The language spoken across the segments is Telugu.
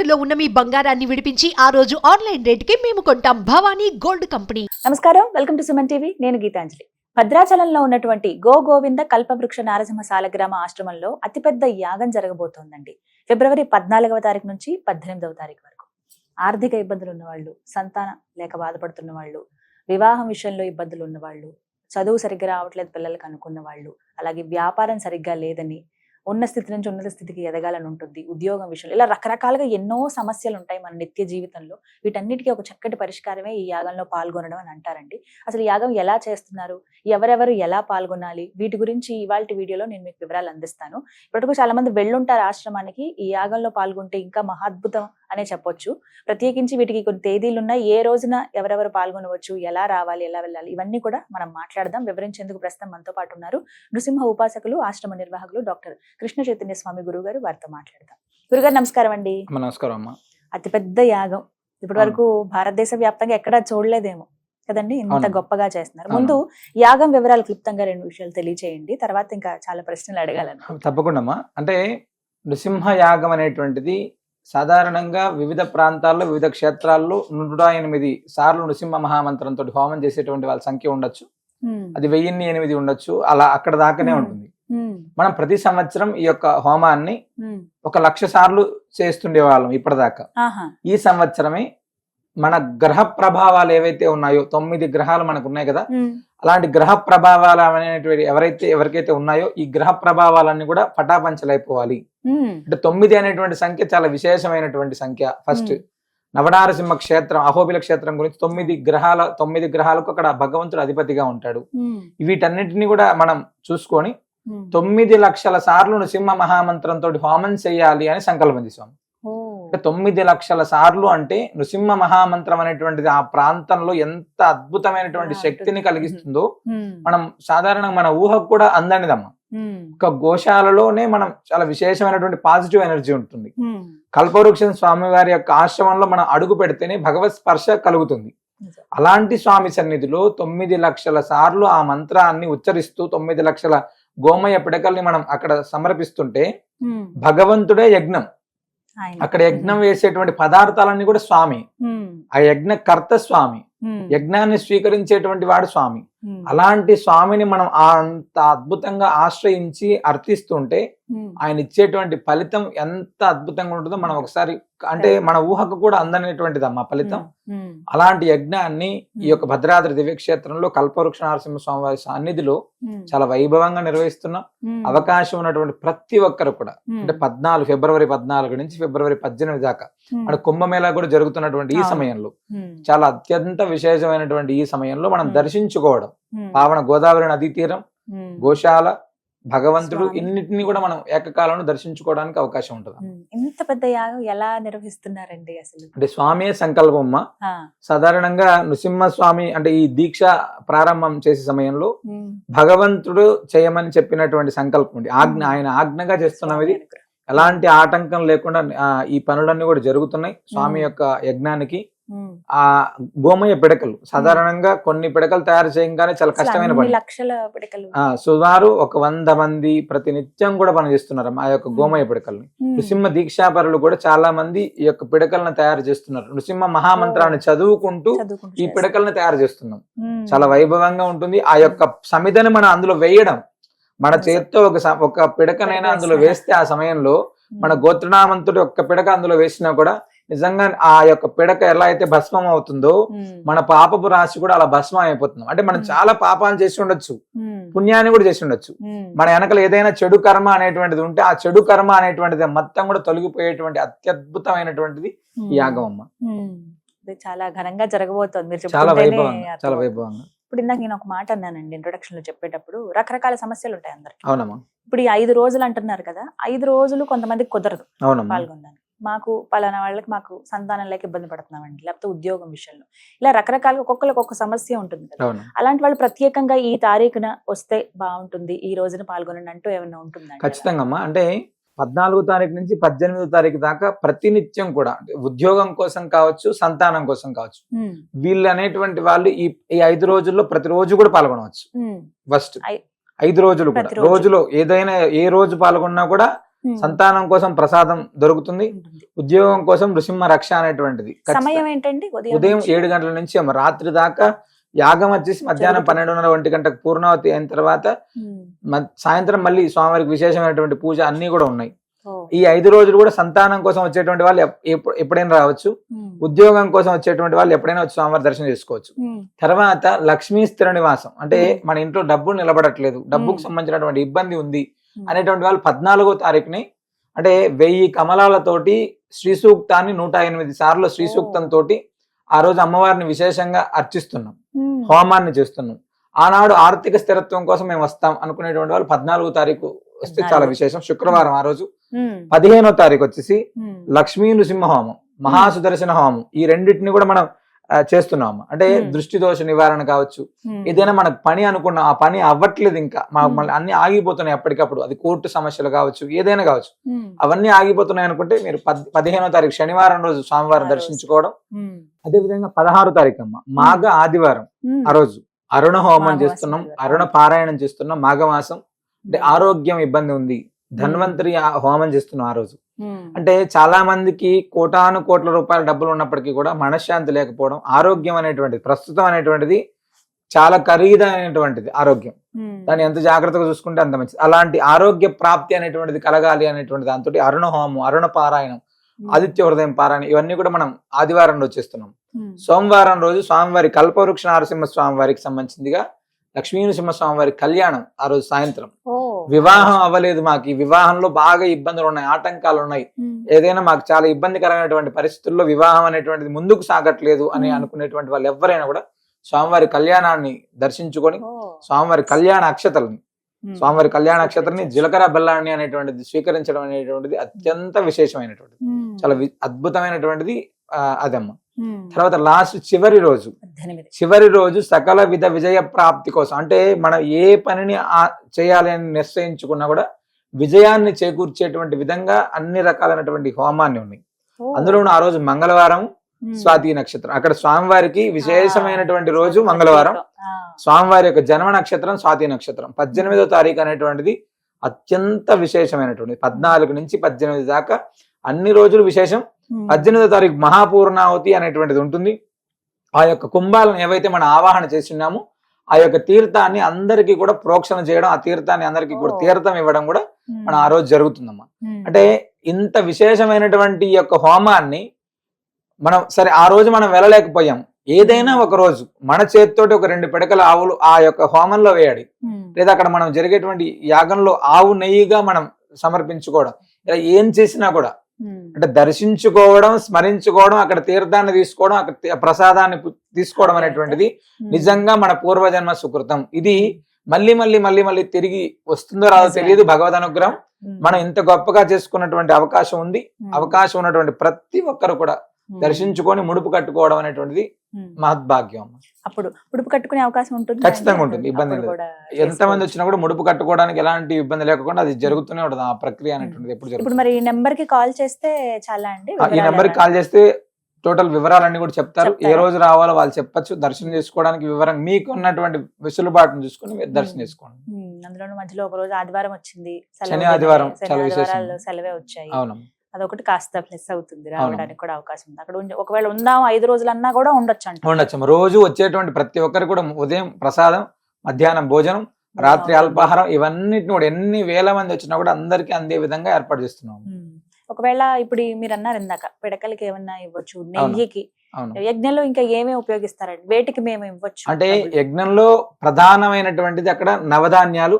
తాకట్టులో ఉన్న మీ బంగారాన్ని విడిపించి ఆ రోజు ఆన్లైన్ రేటుకి మేము కొంటాం. Bhavani gold company. నమస్కారం, వెల్కమ్ టు సుమన్ టీవీ. నేను గీతాంజలి. భద్రాచలంలో ఉన్నటువంటి గోవింద కల్పవృక్ష నారసింహ సాలగ్రామ ఆశ్రమంలో అతిపెద్ద యాగం జరగబోతోందండి. ఫిబ్రవరి 14వ తారీఖు నుంచి 18వ తారీఖు వరకు. ఆర్థిక ఇబ్బందులు ఉన్నవాళ్ళు, సంతానం లేక బాధపడుతున్న వాళ్ళు, వివాహం విషయంలో ఇబ్బందులు ఉన్నవాళ్ళు, చదువు సరిగ్గా రావట్లేదు పిల్లలకు అనుకున్న వాళ్ళు, అలాగే వ్యాపారం సరిగ్గా లేదని ఉన్న స్థితి నుంచి ఉన్నత స్థితికి ఎదగాలని ఉంటుంది, ఉద్యోగం విషయంలో ఇలా రకరకాలుగా ఎన్నో సమస్యలు ఉంటాయి మన నిత్య జీవితంలో. వీటన్నిటికీ ఒక చక్కటి పరిష్కారమే ఈ యాగంలో పాల్గొనడం అని అంటారండి. అసలు యాగం ఎలా చేస్తున్నారు, ఎవరెవరు ఎలా పాల్గొనాలి, వీటి గురించి ఇవాళ వీడియోలో నేను మీకు వివరాలు అందిస్తాను. ఇప్పటికూ చాలా మంది వెళ్ళుంటారు ఆశ్రమానికి. ఈ యాగంలో పాల్గొంటే ఇంకా మహాద్భుతం అనే చెప్పొచ్చు. ప్రత్యేకించి వీటికి కొన్ని తేదీలు ఉన్నాయి, ఏ రోజున ఎవరెవరు పాల్గొనవచ్చు, ఎలా రావాలి, ఎలా వెళ్ళాలి, ఇవన్నీ కూడా మనం మాట్లాడదాం. వివరించేందుకు ప్రస్తుతం మనతో పాటు ఉన్నారు నృసింహ ఉపాసకులు, ఆశ్రమ నిర్వాహకులు డాక్టర్ కృష్ణ చైతన్య స్వామి గురువు గారు. వారితో మాట్లాడదాం. గురుగారు నమస్కారం అండి. నమస్కారం అమ్మా. అతిపెద్ద యాగం ఇప్పటి వరకు భారతదేశ వ్యాప్తంగా ఎక్కడా చూడలేదేమో కదండి, ఇంత గొప్పగా చేస్తున్నారు. ముందు యాగం వివరాలు క్లుప్తంగా 2 విషయాలు తెలియచేయండి, తర్వాత ఇంకా చాలా ప్రశ్నలు అడగాలని. తప్పకుండా అమ్మా. అంటే నృసింహ యాగం అనేటువంటిది సాధారణంగా వివిధ ప్రాంతాల్లో వివిధ క్షేత్రాల్లో 108 సార్లు నృసింహ మహామంత్రంతో హోమం చేసేటువంటి వాళ్ళ సంఖ్య ఉండొచ్చు. అది 1008 ఉండొచ్చు, అలా అక్కడ దాకానే ఉంటుంది. మనం ప్రతి సంవత్సరం ఈ యొక్క హోమాన్ని 1,00,000 సార్లు చేస్తుండే వాళ్ళం ఇప్పటిదాకా. ఈ సంవత్సరమే మన గ్రహ ప్రభావాలు ఏవైతే ఉన్నాయో 9 గ్రహాలు మనకు ఉన్నాయి కదా, అలాంటి గ్రహ ప్రభావాలు అనేటువంటి ఎవరికైతే ఉన్నాయో ఈ గ్రహ ప్రభావాలన్నీ కూడా పటాపంచలైపోవాలి. అంటే 9 అనేటువంటి సంఖ్య చాలా విశేషమైనటువంటి సంఖ్య. ఫస్ట్ నవనారసింహ క్షేత్రం, అహోబిల క్షేత్రం గురించి 9 గ్రహాలకు అక్కడ భగవంతుడు అధిపతిగా ఉంటాడు. వీటన్నిటిని కూడా మనం చూసుకొని 9 లక్షల సార్లు నృసింహ మహామంత్రంతో హోమం చేయాలి అని సంకల్పం చేసాం. అంటే 9 లక్షల సార్లు అంటే నృసింహ మహామంత్రం అనేటువంటిది ఆ ప్రాంతంలో ఎంత అద్భుతమైనటువంటి శక్తిని కలిగిస్తుందో మనం సాధారణంగా మన ఊహకు కూడా అందనిదమ్మా. ఒక గోశాలలోనే మనం చాలా విశేషమైనటువంటి పాజిటివ్ ఎనర్జీ ఉంటుంది. కల్పవృక్షం స్వామి వారి యొక్క ఆశ్రమంలో మనం అడుగు పెడితేనే భగవత్ స్పర్శ కలుగుతుంది. అలాంటి స్వామి సన్నిధిలో 9 లక్షల సార్లు ఆ మంత్రాన్ని ఉచ్చరిస్తూ 9 లక్షల గోమయ పిడకల్ని మనం అక్కడ సమర్పిస్తుంటే భగవంతుడే యజ్ఞం. అక్కడ యజ్ఞం వేసేటువంటి పదార్థాలన్నీ కూడా స్వామి, ఆ యజ్ఞ కర్త స్వామి, యజ్ఞాన్ని స్వీకరించేటువంటి వాడు స్వామి. అలాంటి స్వామిని మనం అంత అద్భుతంగా ఆశ్రయించి అర్థిస్తుంటే ఆయన ఇచ్చేటువంటి ఫలితం ఎంత అద్భుతంగా ఉంటుందో మనం ఒకసారి, అంటే మన ఊహకు కూడా అందనేటువంటిది అమ్మా ఫలితం. అలాంటి యజ్ఞాన్ని ఈ యొక్క భద్రాద్రి దివ్యక్షేత్రంలో కల్పవృక్ష నరసింహ స్వామి వారి సన్నిధిలో చాలా వైభవంగా నిర్వహిస్తున్నాం. అవకాశం ఉన్నటువంటి ప్రతి ఒక్కరు కూడా, అంటే ఫిబ్రవరి 14 నుంచి ఫిబ్రవరి 18 దాకా మన కుంభమేళా కూడా జరుగుతున్నటువంటి ఈ సమయంలో, చాలా అత్యంత విశేషమైనటువంటి ఈ సమయంలో మనం దర్శించుకోవడం, పావన గోదావరి నదీ తీరం, గోశాల, భగవంతుడు, ఇన్నిటిని కూడా మనం ఏకకాలంలో దర్శించుకోవడానికి అవకాశం ఉంటుంది. ఇంత పెద్ద యాగం ఎలా నిర్వహిస్తున్నారండి అసలు? అంటే స్వామి సంకల్పమ్మ. సాధారణంగా నృసింహ స్వామి అంటే ఈ దీక్ష ప్రారంభం చేసే సమయంలో భగవంతుడు చేయమని చెప్పినటువంటి సంకల్పం ఉంది, ఆజ్ఞ, ఆయన ఆజ్ఞగా చేస్తున్నాం. ఇది ఎలాంటి ఆటంకం లేకుండా ఈ పనులన్నీ కూడా జరుగుతున్నాయి. స్వామి యొక్క యజ్ఞానికి ఆ గోమయ పిడకలు సాధారణంగా కొన్ని పిడకలు తయారు చేయగానే చాలా కష్టమైన పని. సుమారు 100 మంది ప్రతినిత్యం కూడా పనిచేస్తున్నారు ఆ యొక్క గోమయ పిడకల్ని. నృసింహ దీక్షాపరులు కూడా చాలా మంది ఈ యొక్క పిడకలను తయారు చేస్తున్నారు. నృసింహ మహామంత్రాన్ని చదువుకుంటూ ఈ పిడకలను తయారు చేస్తున్నాం. చాలా వైభవంగా ఉంటుంది. ఆ యొక్క సమిధని మనం అందులో వేయడం, మన చేత్తో ఒక పిడకనైనా అందులో వేస్తే ఆ సమయంలో మన గోత్రనామంతుడి ఒక్క పిడక అందులో వేసినా కూడా నిజంగా ఆ యొక్క పిడక ఎలా అయితే భస్మం అవుతుందో మన పాపపు రాశి కూడా అలా భస్మం అయిపోతుంది. అంటే మనం చాలా పాపాలు చేసి ఉండొచ్చు, పుణ్యాన్ని కూడా చేసి ఉండొచ్చు. మన వెనకలు ఏదైనా చెడు కర్మ అనేటువంటిది ఉంటే ఆ చెడు కర్మ అనేటువంటిది మొత్తం కూడా తొలగిపోయేటువంటి అత్యద్భుతమైనటువంటిది ఈ యాగం అమ్మ. చాలా ఘనంగా జరగబోతోంది. చాలా వైభవంగా, చాలా వైభవంగా. ఇప్పుడు ఇందాక నేను ఒక మాట అన్నానండి ఇంట్రొడక్షన్ లో చెప్పేటప్పుడు, రకరకాల సమస్యలు ఉంటాయి అందరికి. అవునమ్మా. ఇప్పుడు ఈ 5 రోజులు అంటున్నారు కదా, 5 రోజులు కొంతమందికి కుదరదు పాల్గొనడానికి. మాకు పలానా వాళ్ళకి మాకు సంతానం లేక ఇబ్బంది పడుతున్నామండి, లేకపోతే ఉద్యోగం విషయంలో, ఇలా రకరకాలుగా ఒక్కొక్కరికి ఒక్కొక్క సమస్య ఉంటుంది కదా. అలాంటి వాళ్ళు ప్రత్యేకంగా ఈ తారీఖున వస్తే బాగుంటుంది, ఈ రోజున పాల్గొనండి అంటూ ఏమైనా ఉంటుందా? ఖచ్చితంగా అమ్మా. అంటే 14వ తారీఖు నుంచి 18వ తారీఖు దాకా ప్రతినిత్యం కూడా ఉద్యోగం కోసం కావచ్చు, సంతానం కోసం కావచ్చు, వీళ్ళు అనేటువంటి వాళ్ళు ఈ 5 రోజుల్లో ప్రతిరోజు కూడా పాల్గొనవచ్చు. ఫస్ట్ 5 రోజులు కూడా, రోజులో ఏదైనా ఏ రోజు పాల్గొన్నా కూడా సంతానం కోసం ప్రసాదం దొరుకుతుంది, ఉద్యోగం కోసం నృసింహ రక్ష అనేటువంటిది. సమయం ఏంటండి? ఉదయం 7 గంటల నుంచి రాత్రి దాకా యాగం వచ్చేసి మధ్యాహ్నం 12:30 1 గంటకు పూర్ణావతి అయిన తర్వాత సాయంత్రం మళ్ళీ స్వామివారికి విశేషమైనటువంటి పూజ అన్ని కూడా ఉన్నాయి. ఈ 5 రోజులు కూడా సంతానం కోసం వచ్చేటువంటి వాళ్ళు ఎప్పుడైనా రావచ్చు, ఉద్యోగం కోసం వచ్చేటువంటి వాళ్ళు ఎప్పుడైనా వచ్చి స్వామివారి దర్శనం చేసుకోవచ్చు. తర్వాత లక్ష్మీ స్థిర నివాసం, అంటే మన ఇంట్లో డబ్బు నిలబడట్లేదు, డబ్బుకు సంబంధించినటువంటి ఇబ్బంది ఉంది అనేటువంటి వాళ్ళు 14వ తారీఖుని, అంటే 1000 కమలాలతోటి శ్రీ సూక్తాన్ని 108 సార్లు శ్రీ సూక్తంతో ఆ రోజు అమ్మవారిని విశేషంగా అర్చిస్తున్నాం, హోమాన్ని చేస్తున్నాం. ఆనాడు ఆర్థిక స్థిరత్వం కోసం మేము వస్తాం అనుకునేటువంటి వాళ్ళు 14వ తారీఖు వస్తే చాలా విశేషం. శుక్రవారం ఆ రోజు. 15వ తారీఖు వచ్చేసి లక్ష్మీ నృసింహ హోమం, మహాసుదర్శన హోమం, ఈ రెండింటిని కూడా మనం చేస్తున్నాము. అంటే దృష్టి దోష నివారణ కావచ్చు, ఏదైనా మనకు పని అనుకున్నాం ఆ పని అవ్వట్లేదు, ఇంకా మళ్ళీ అన్ని ఆగిపోతున్నాయి అప్పటికప్పుడు, అది కోర్టు సమస్యలు కావచ్చు, ఏదైనా కావచ్చు, అవన్నీ ఆగిపోతున్నాయి అనుకుంటే మీరు 15వ తారీఖు శనివారం రోజు స్వామివారం దర్శించుకోవడం. అదే విధంగా 16వ తారీఖు అమ్మ మాఘ ఆదివారం, ఆ రోజు అరుణ హోమం చేస్తున్నాం, అరుణ పారాయణం చేస్తున్నాం. మాఘమాసం అంటే ఆరోగ్యం ఇబ్బంది ఉంది, ధన్వంతరి హోమం చేస్తున్నాం ఆ రోజు. అంటే చాలా మందికి కోటాను కోట్ల రూపాయల డబ్బులు ఉన్నప్పటికీ కూడా మనశ్శాంతి లేకపోవడం, ఆరోగ్యం అనేటువంటిది ప్రస్తుతం అనేటువంటిది చాలా ఖరీదైనటువంటిది ఆరోగ్యం, దాన్ని ఎంత జాగ్రత్తగా చూసుకుంటే అంత మంచిది. అలాంటి ఆరోగ్య ప్రాప్తి అనేటువంటిది కలగాలి అనేటువంటి దాంతో అరుణ హోమం, అరుణ పారాయణం, ఆదిత్య హృదయం పారాయణం, ఇవన్నీ కూడా మనం ఆదివారం రోజు చేస్తున్నాం. సోమవారం రోజు స్వామివారి కల్పవృక్ష నరసింహ స్వామివారికి సంబంధించిగా లక్ష్మీ నరసింహ స్వామివారి కళ్యాణం ఆ రోజు సాయంత్రం. వివాహం అవ్వలేదు, మాకు ఈ వివాహంలో బాగా ఇబ్బందులు ఉన్నాయి, ఆటంకాలు ఉన్నాయి, ఏదైనా మాకు చాలా ఇబ్బందికరమైనటువంటి పరిస్థితుల్లో వివాహం అనేటువంటిది ముందుకు సాగట్లేదు అని అనుకునేటువంటి వాళ్ళు ఎవరైనా కూడా స్వామివారి కళ్యాణాన్ని దర్శించుకొని స్వామివారి కళ్యాణ అక్షతల్ని జీలకర్ర బెల్లాన్ని అనేటువంటిది స్వీకరించడం అనేటువంటిది అత్యంత విశేషమైనటువంటిది, చాలా అద్భుతమైనటువంటిది అదమ్మ. తర్వాత లాస్ట్ చివరి రోజు సకల విజయ ప్రాప్తి కోసం, అంటే మనం ఏ పనిని చేయాలి అని నిశ్చయించుకున్నా కూడా విజయాన్ని చేకూర్చేటువంటి విధంగా అన్ని రకాలైనటువంటి హోమాన్ని ఉన్నాయి. అందులోనూ ఆ రోజు మంగళవారం, స్వాతి నక్షత్రం, అక్కడ స్వామివారికి విశేషమైనటువంటి రోజు మంగళవారం, స్వామివారి యొక్క జన్మ నక్షత్రం స్వాతి నక్షత్రం. 18వ తారీఖు అనేటువంటిది అత్యంత విశేషమైనటువంటి, 14 నుంచి 18 దాకా అన్ని రోజులు విశేషం. 18వ తారీఖు మహాపూర్ణావతి అనేటువంటిది ఉంటుంది. ఆ యొక్క కుంభాలను ఏవైతే మనం ఆవాహన చేస్తున్నామో ఆ యొక్క తీర్థాన్ని అందరికీ కూడా ప్రోక్షణ చేయడం, ఆ తీర్థాన్ని అందరికీ కూడా తీర్థం ఇవ్వడం కూడా మనం ఆ రోజు జరుగుతుందమ్మా. అంటే ఇంత విశేషమైనటువంటి ఈ యొక్క హోమాన్ని మనం సరే ఆ రోజు మనం వెళ్ళలేకపోయాం, ఏదైనా ఒక రోజు మన చేతితోటి ఒక 2 పిడకల ఆవులు ఆ యొక్క హోమంలో వేయాలి, లేదా అక్కడ మనం జరిగేటువంటి యాగంలో ఆవు నెయ్యిగా మనం సమర్పించుకోవడం, ఇలా ఏం చేసినా కూడా అంటే దర్శించుకోవడం, స్మరించుకోవడం, అక్కడ తీర్థాన్ని తీసుకోవడం, అక్కడ ప్రసాదాన్ని తీసుకోవడం అనేటువంటిది నిజంగా మన పూర్వజన్మ సుకృతం. ఇది మళ్ళీ మళ్ళీ మళ్ళీ మళ్ళీ తిరిగి వస్తుందో రాదో తెలియదు, భగవద్ అనుగ్రహం. మనం ఇంత గొప్పగా చేసుకున్నటువంటి అవకాశం ఉంది. అవకాశం ఉన్నటువంటి ప్రతి ఒక్కరు కూడా దర్శించుకొని ముడుపు కట్టుకోవడం అనేటువంటిది మహద్భాగ్యం. అప్పుడు ముడుపు కట్టుకునే అవకాశం ఉంటుంది, ఖచ్చితంగా ఉంటుంది, ఇబ్బంది లేదు. ఎంతమంది వచ్చినా కూడా ముడుపు కట్టుకోవడానికి ఎలాంటి ఇబ్బంది లేకుండా అది జరుగుతూనే ఉంటుంది, ఆ ప్రక్రియ అనేటువంటిది ఎప్పుడు జరుగుతుంది. మరి ఈ నెంబర్ కి కాల్ చేస్తే చాలా అండి, ఈ నెంబర్ కి కాల్ చేస్తే టోటల్ వివరాలన్నీ కూడా చెప్తారు, ఏ రోజు రావాలో వాళ్ళు చెప్పచ్చు. దర్శనం చేసుకోవడానికి వివరం మీకు ఉన్నటువంటి వెసులుబాటును చూసుకుని మీరు దర్శనం చేసుకోండి. అందులో మధ్యలో ఒక రోజు ఆదివారం వచ్చింది, శని ఆదివారం చాలా విశేషం, సెలవే వచ్చాయి. అవునమ్మా, అదొకటి కాస్త ప్లస్ అవుతుంది, రావడానికి కూడా అవకాశం ఉంది. అక్కడ ఒకవేళ ఉందాం 5 రోజులన్నా కూడా ఉండొచ్చు. రోజు వచ్చేటువంటి ప్రతి ఒక్కరు కూడా ఉదయం ప్రసాదం, మధ్యాహ్నం భోజనం, రాత్రి అల్పాహారం, ఇవన్నిటిని కూడా ఎన్ని వేల మంది వచ్చినా కూడా అందరికీ అందే విధంగా ఏర్పాటు చేస్తున్నాం. ఒకవేళ ఇప్పుడు మీరు అన్నారు ఇందాక పిడకలకి ఏమన్నా ఇవ్వచ్చు, నెయ్యికి, యజ్ఞంలో ఇంకా ఏమేమి ఉపయోగిస్తారండి, వేటికి మేము ఇవ్వచ్చు? అంటే యజ్ఞంలో ప్రధానమైనటువంటిది అక్కడ నవధాన్యాలు,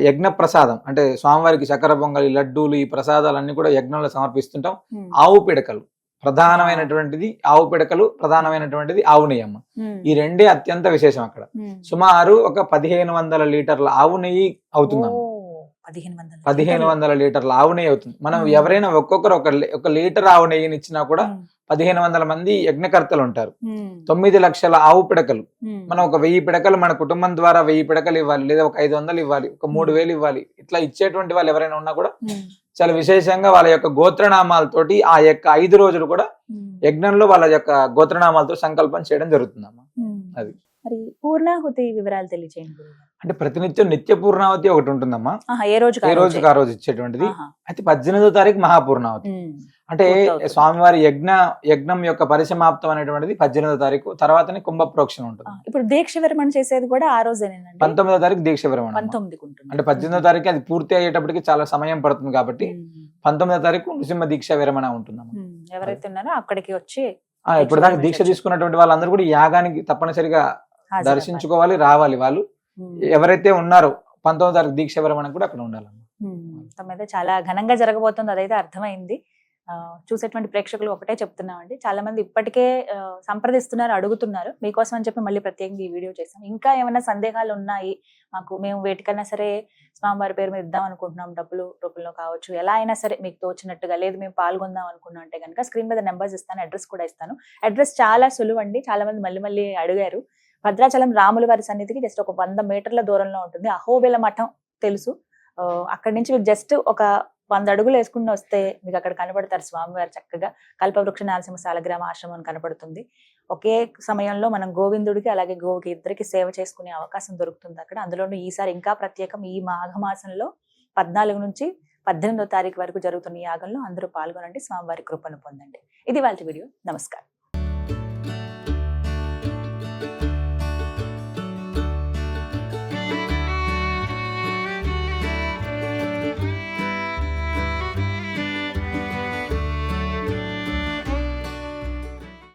యజ్ఞ ప్రసాదం, అంటే స్వామివారికి చక్కెర పొంగలి, లడ్డూలు, ఈ ప్రసాదాలన్నీ కూడా యజ్ఞంలో సమర్పిస్తుంటాం. ఆవు పిడకలు ప్రధానమైనటువంటిది, ఆవు నెయ్యమ్మ. ఈ రెండే అత్యంత విశేషం. అక్కడ సుమారు ఒక 1500 లీటర్ల ఆవు నెయ్యి అవుతుందమ్మ. 1500 లీటర్ల ఆవు నెయ్యి అవుతుంది. మనం ఎవరైనా ఒక్కొక్కరు ఒక లీటర్ ఆవు నెయ్యిని ఇచ్చినా కూడా 1500 మంది యజ్ఞకర్తలు ఉంటారు. 9 లక్షల ఆవు పిడకలు, మనం ఒక 1000 పిడకలు మన కుటుంబం ద్వారా 1000 పిడకలు ఇవ్వాలి, లేదా ఒక 500 ఇవ్వాలి, ఒక 3000 ఇవ్వాలి. ఇట్లా ఇచ్చేటువంటి వాళ్ళు ఎవరైనా ఉన్నా కూడా చాలా విశేషంగా వాళ్ళ యొక్క గోత్రనామాలతోటి ఆ యొక్క 5 రోజులు కూడా యజ్ఞంలో వాళ్ళ యొక్క గోత్రనామాలతో సంకల్పం చేయడం జరుగుతుందమ్మా. అది మరి పూర్ణాహుతి వివరాలు తెలియజేయండి గురుగారు. అంటే ప్రతినిత్యం నిత్య పూర్ణావతి ఒకటి ఉంటుందమ్మా, ఏ రోజు ఏ రోజుకి ఆ రోజు ఇచ్చేటువంటిది. అయితే 18వ తారీఖు మహాపూర్ణావతి. అంటే పూర్తవుతుంది. స్వామివారి యజ్ఞం యొక్క పరిసమాప్తం అనేటువంటిది 18వ తారీఖు, తర్వాతనే కుంభ ప్రోక్షణ ఉంటుంది. ఇప్పుడు దీక్ష విరమణ చేసేది కూడా ఆ రోజేనండి. 19వ తారీఖు దీక్ష విరమణ. 19కి ఉంటుంది. అంటే 18వ తారీఖు అది పూర్తి అయ్యేటప్పటికి చాలా సమయం పడుతుంది కాబట్టి 19వ తారీఖు నృసింహ దీక్ష విరమణ ఉంటుందమ్మా. ఎవరైతే ఉన్నారో అక్కడికి వచ్చి ఇప్పుడు దాకా దీక్ష తీసుకున్నటువంటి వాళ్ళందరూ కూడా ఈ యాగానికి తప్పనిసరిగా దర్శించుకోవాలి, రావాలి. వాళ్ళు ఎవరైతే ఉన్నారో 19వ తారీఖు దీక్ష విరమణ కూడా అక్కడ ఉండాలమ్మా. మొత్తం మీద చాలా ఘనంగా జరగబోతుంది, అదైతే అర్థమైంది. చూసేటువంటి ప్రేక్షకులు ఒకటే చెప్తున్నామండి, చాలా మంది ఇప్పటికే సంప్రదిస్తున్నారు, అడుగుతున్నారు. మీకోసం అని చెప్పి మళ్ళీ ప్రత్యేకంగా ఈ వీడియో చేసాం. ఇంకా ఏమైనా సందేహాలు ఉన్నాయి మాకు, మేము వేటికన్నా సరే స్వామివారి పేరు మీద ఇద్దాం అనుకుంటున్నాం, డబ్బులు రూపంలో కావచ్చు, ఎలా అయినా సరే మీకు తోచినట్టుగా, లేదు మేము పాల్గొందాం అనుకున్నాం అంటే కనుక స్క్రీన్ మీద నెంబర్స్ ఇస్తాను, అడ్రస్ కూడా ఇస్తాను. అడ్రస్ చాలా సులువు అండి, చాలా మంది మళ్ళీ అడిగారు. భద్రాచలం రాముల వారి సన్నిధికి జస్ట్ ఒక 100 మీటర్ల దూరంలో ఉంటుంది. అహోబిల మఠం తెలుసు, అక్కడి నుంచి మీకు జస్ట్ ఒక 100 అడుగులు వేసుకుని వస్తే మీకు అక్కడ కనబడతారు స్వామివారు. చక్కగా కల్పవృక్ష నరసింహ సాలగ్రామ ఆశ్రమం కనపడుతుంది. ఒకే సమయంలో మనం గోవిందుడికి అలాగే గోవుకి ఇద్దరికి సేవ చేసుకునే అవకాశం దొరుకుతుంది అక్కడ. అందులోనూ ఈసారి ఇంకా ప్రత్యేకం, ఈ మాఘమాసంలో 14 నుంచి 18వ తారీఖు వరకు జరుగుతున్న ఈ యాగంలో అందరూ పాల్గొనండి, స్వామివారి కృపను పొందండి. ఇది వాళ్ళ వీడియో. నమస్కారం.